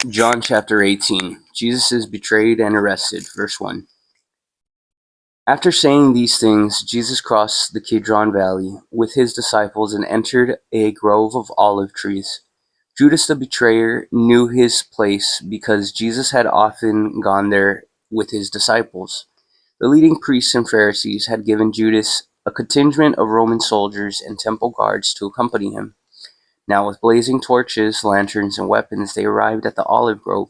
John chapter 18. Jesus is betrayed and arrested. Verse 1. After saying these things, Jesus crossed the Kidron Valley with his disciples and entered a grove of olive trees. Judas the betrayer knew his place because Jesus had often gone there with his disciples. The leading priests and Pharisees had given Judas a contingent of Roman soldiers and temple guards to accompany him. Now, with blazing torches, lanterns, and weapons, they arrived at the olive grove.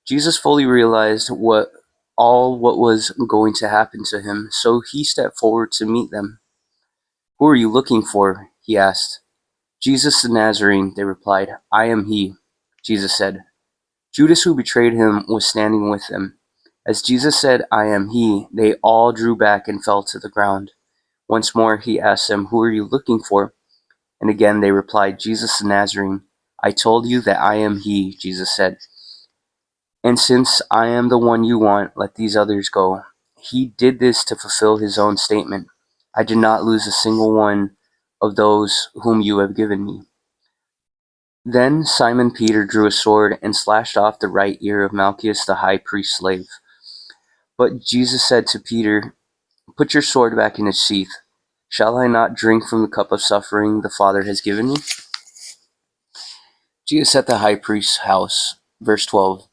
Jesus fully realized what was going to happen to him, so he stepped forward to meet them. "Who are you looking for?" he asked. "Jesus the Nazarene," they replied. "I am he," Jesus said. Judas, who betrayed him, was standing with them. As Jesus said, "I am he," they all drew back and fell to the ground. Once more he asked them, "Who are you looking for?" And again they replied, "Jesus the Nazarene." "I told you that I am he," Jesus said. "And since I am the one you want, let these others go." He did this to fulfill his own statement. "I did not lose a single one of those whom you have given me." Then Simon Peter drew a sword and slashed off the right ear of Malchus the high priest's slave. But Jesus said to Peter, "Put your sword back in its sheath. Shall I not drink from the cup of suffering the Father has given me?" Jesus at the high priest's house. Verse 12.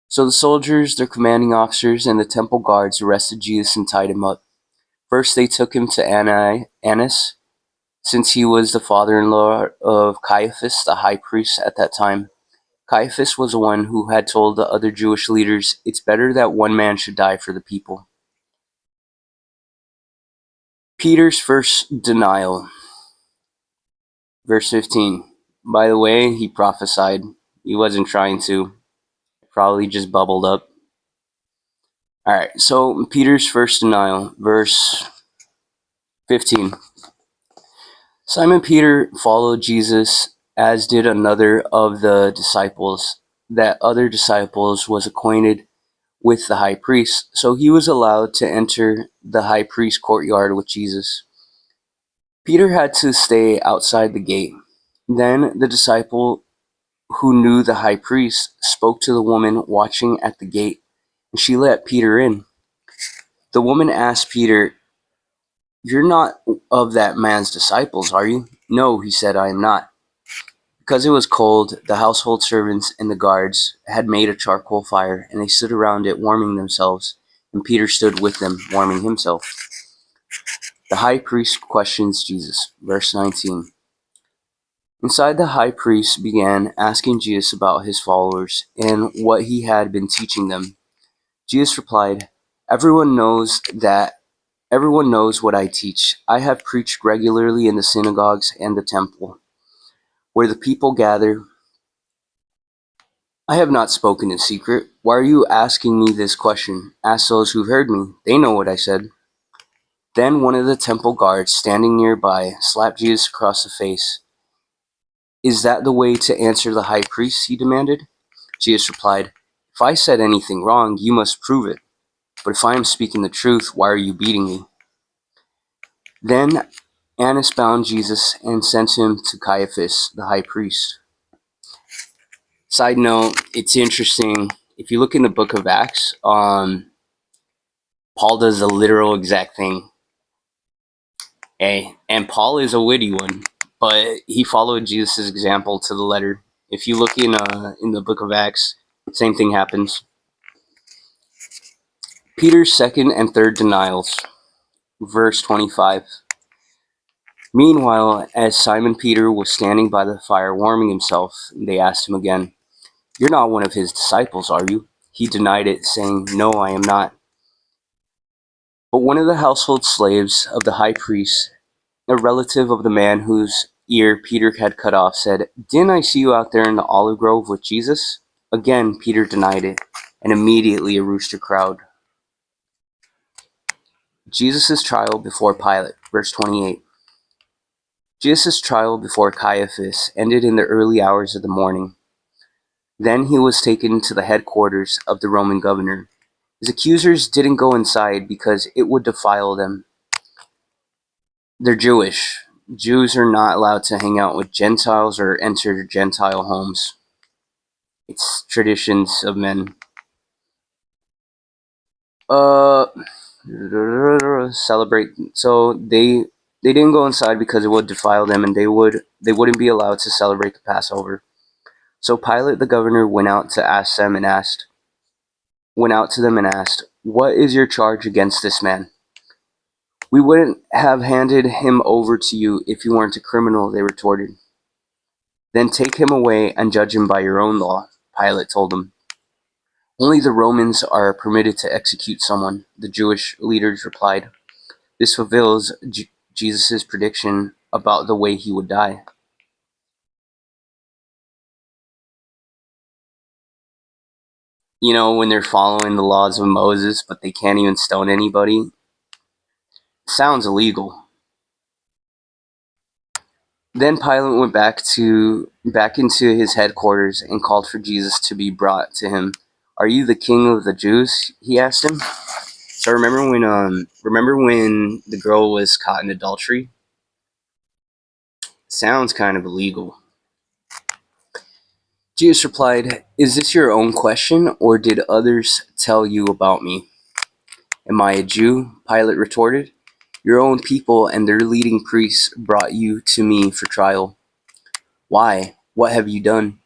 So the soldiers, their commanding officers, and the temple guards arrested Jesus and tied him up. First they took him to Annas, since he was the father-in-law of Caiaphas, the high priest at that time. Caiaphas was the one who had told the other Jewish leaders, "It's better that one man should die for the people." Peter's first denial. Verse 15. By the way, he prophesied. He wasn't trying to. Probably just bubbled up. Alright, so Peter's first denial. Verse 15. Simon Peter followed Jesus, as did another of the disciples. That other disciples was acquainted with the high priest, so he was allowed to enter the high priest's courtyard with Jesus. Peter had to stay outside the gate. Then the disciple who knew the high priest spoke to the woman watching at the gate, and she let Peter in. The woman asked Peter, "You're not of that man's disciples, are you?" "No," he said, "I am not." Because it was cold, the household servants and the guards had made a charcoal fire, and they stood around it warming themselves, and Peter stood with them, warming himself. The high priest questions Jesus. Verse 19. Inside, the high priest began asking Jesus about his followers and what he had been teaching them. Jesus replied, Everyone knows what I teach. I have preached regularly in the synagogues and the temple, where the people gather. I have not spoken in secret. Why are you asking me this question? Ask those who heard me. They know what I said." Then one of the temple guards, standing nearby, slapped Jesus across the face. "Is that the way to answer the high priest?" he demanded. Jesus replied, "If I said anything wrong, you must prove it. But if I am speaking the truth, why are you beating me?" Then Annas bound Jesus and sent him to Caiaphas, the high priest. Side note, it's interesting. If you look in the book of Acts, Paul does the literal exact thing. And Paul is a witty one, but he followed Jesus' example to the letter. If you look in the book of Acts, same thing happens. Peter's second and third denials. Verse 25. Meanwhile, as Simon Peter was standing by the fire warming himself, they asked him again, "You're not one of his disciples, are you?" He denied it, saying, "No, I am not." But one of the household slaves of the high priest, a relative of the man whose ear Peter had cut off, said, "Didn't I see you out there in the olive grove with Jesus?" Again, Peter denied it, and immediately a rooster crowed. Jesus' trial before Pilate. Verse 28. Jesus' trial before Caiaphas ended in the early hours of the morning. Then he was taken to the headquarters of the Roman governor. His accusers didn't go inside because it would defile them. They're Jewish. Jews are not allowed to hang out with Gentiles or enter Gentile homes. It's traditions of men. Uh, celebrate. So they didn't go inside because it would defile them, and they wouldn't be allowed to celebrate the Passover. So Pilate the governor went out to them and asked, "What is your charge against this man?" "We wouldn't have handed him over to you if you weren't a criminal," they retorted. "Then take him away and judge him by your own law," Pilate told them. "Only the Romans are permitted to execute someone," the Jewish leaders replied. This fulfills Jesus' prediction about the way he would die. You know, when they're following the laws of Moses, but they can't even stone anybody, sounds illegal. Then Pilate went back into his headquarters and called for Jesus to be brought to him. "Are you the king of the Jews?" he asked him. So remember when the girl was caught in adultery? Sounds kind of illegal. Jesus replied, "Is this your own question, or did others tell you about me?" "Am I a Jew?" Pilate retorted. "Your own people and their leading priests brought you to me for trial. Why? What have you done?"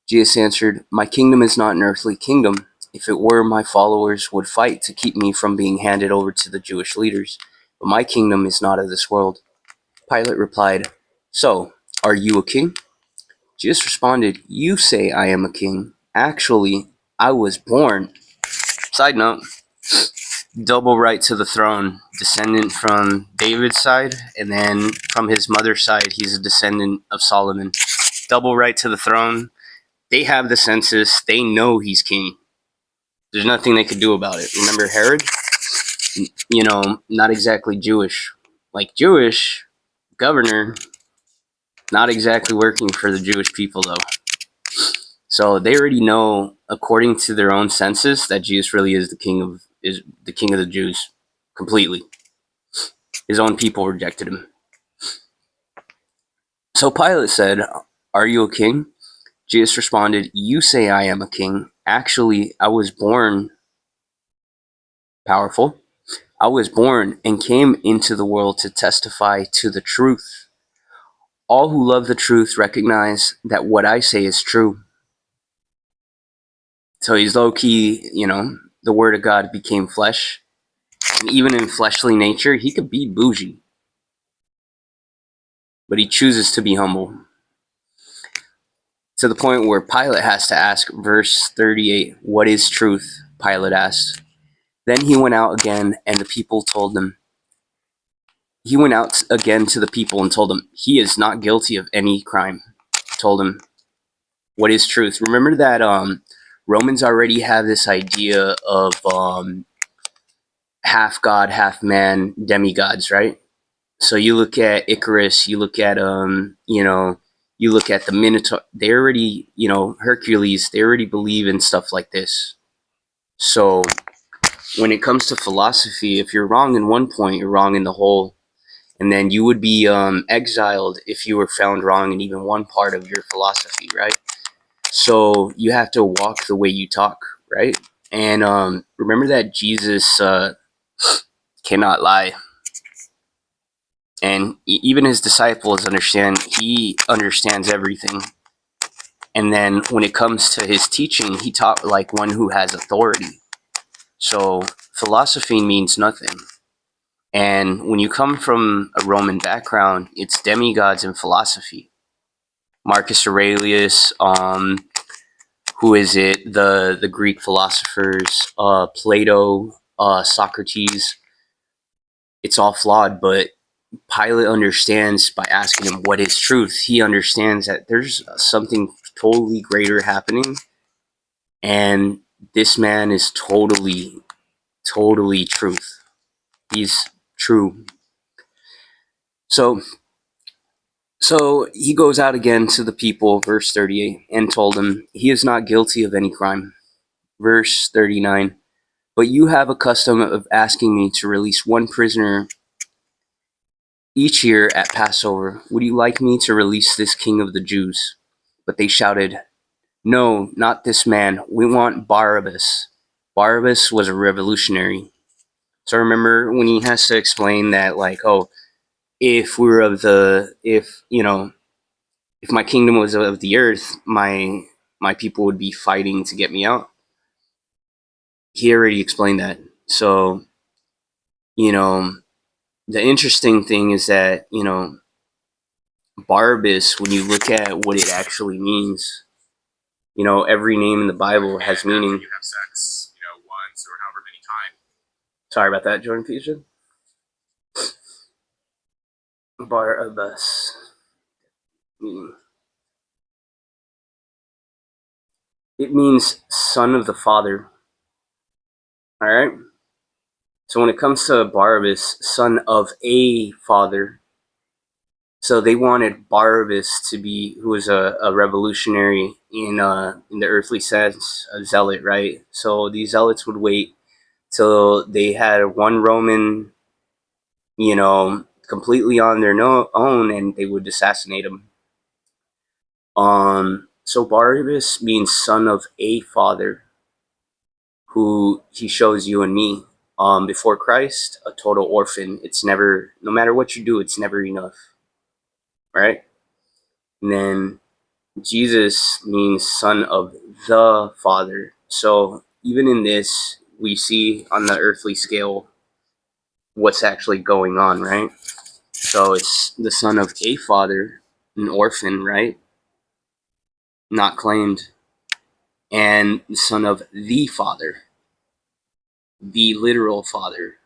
Jesus answered, "My kingdom is not an earthly kingdom. If it were, my followers would fight to keep me from being handed over to the Jewish leaders. But my kingdom is not of this world." Pilate replied, "So, are you a king?" Jesus responded, "You say I am a king. Actually, I was born." Side note, double right to the throne, descendant from David's side, and then from his mother's side, he's a descendant of Solomon. Double right to the throne. They have the census. They know he's king. There's nothing they could do about it. Remember Herod? You know, not exactly Jewish. Like Jewish governor, not exactly working for the Jewish people though. So they already know, according to their own census, that Jesus really is the king of the Jews, completely. His own people rejected him. So Pilate said, "Are you a king?" Jesus responded, "You say I am a king. Actually, I was born powerful. I was born and came into the world to testify to the truth. All who love the truth recognize that what I say is true." So he's low key, the word of God became flesh. And even in fleshly nature, he could be bougie, but he chooses to be humble. To the point where Pilate has to ask, verse 38, "What is truth?" Pilate asked. Then he went out again, and the people told him, He went out again to the people and told them, "He is not guilty of any crime." Told him, "What is truth?" Remember that Romans already have this idea of half God, half man demigods, right? So you look at Icarus, you look at you look at the Minotaur. They already, Hercules. They already believe in stuff like this. So when it comes to philosophy, if you're wrong in one point, you're wrong in the whole. And then you would be exiled if you were found wrong in even one part of your philosophy, right? So you have to walk the way you talk, right? And remember that Jesus cannot lie. And even his disciples understand, he understands everything. And then when it comes to his teaching, he taught like one who has authority. So philosophy means nothing. And when you come from a Roman background, it's demigods and philosophy. Marcus Aurelius, who is it? The Greek philosophers, Plato, Socrates. It's all flawed, but Pilate understands by asking him what is truth. He understands that there's something totally greater happening, and this man is totally truth. He's true. So So he goes out again to the people, verse 38, and told them, "He is not guilty of any crime." Verse 39, "But you have a custom of asking me to release one prisoner each year at Passover. Would you like me to release this king of the Jews?" But they shouted, No, not this man. We want Barabbas. Barabbas was a revolutionary. So remember when he has to explain that, like, oh, if we were of the, if, you know, if my kingdom was of the earth, my people would be fighting to get me out. He already explained that. So, you know, the interesting thing is that, Barabbas, when you look at what it actually means, every name in the Bible has meaning. You have sex, once or however many times. Sorry about that, Jordan Fusion. Barabbas. Meaning. It means son of the father. All right. So when it comes to Barabbas, son of a father, so they wanted Barabbas to be, who was a revolutionary in the earthly sense, a zealot, right? So these zealots would wait till they had one Roman, completely on their own, and they would assassinate him. So Barabbas means son of a father, who he shows you and me. Before Christ, a total orphan. It's never, no matter what you do, it's never enough, right? And then Jesus means son of the Father. So even in this, we see on the earthly scale what's actually going on, right? So it's the son of a father, an orphan, right? Not claimed, and the son of the Father, the literal Father.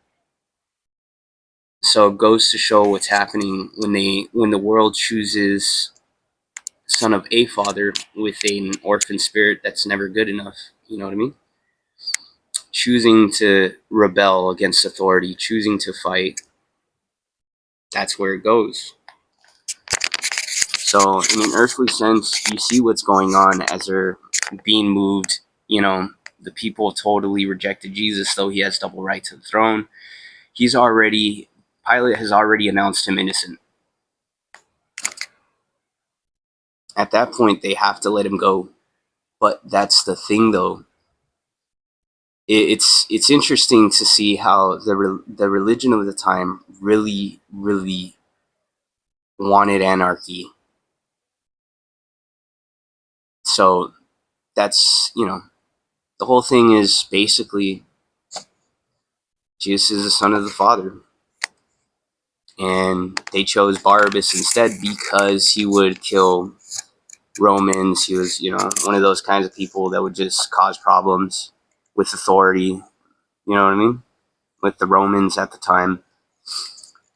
So it goes to show what's happening when the world chooses son of a father with an orphan spirit that's never good enough. You know what I mean? Choosing to rebel against authority, choosing to fight. That's where it goes. So, in an earthly sense, you see what's going on as they're being moved. The people totally rejected Jesus, though he has double right to the throne. Pilate has already announced him innocent. At that point, they have to let him go. But that's the thing, though. It's interesting to see how the religion of the time really, really wanted anarchy. So that's, the whole thing is basically Jesus is the son of the Father. And they chose Barabbas instead because he would kill Romans. He was, one of those kinds of people that would just cause problems with authority, you know what I mean? With the Romans at the time.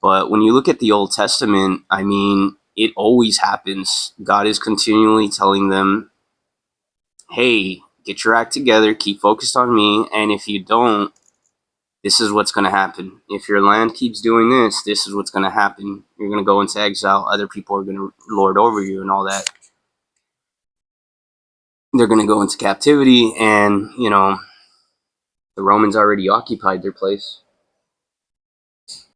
But when you look at the Old Testament, I mean, it always happens. God is continually telling them, hey, get your act together, keep focused on me, and if you don't, this is what's going to happen. If your land keeps doing this, this is what's going to happen. You're going to go into exile. Other people are going to lord over you and all that. They're going to go into captivity, and, the Romans already occupied their place.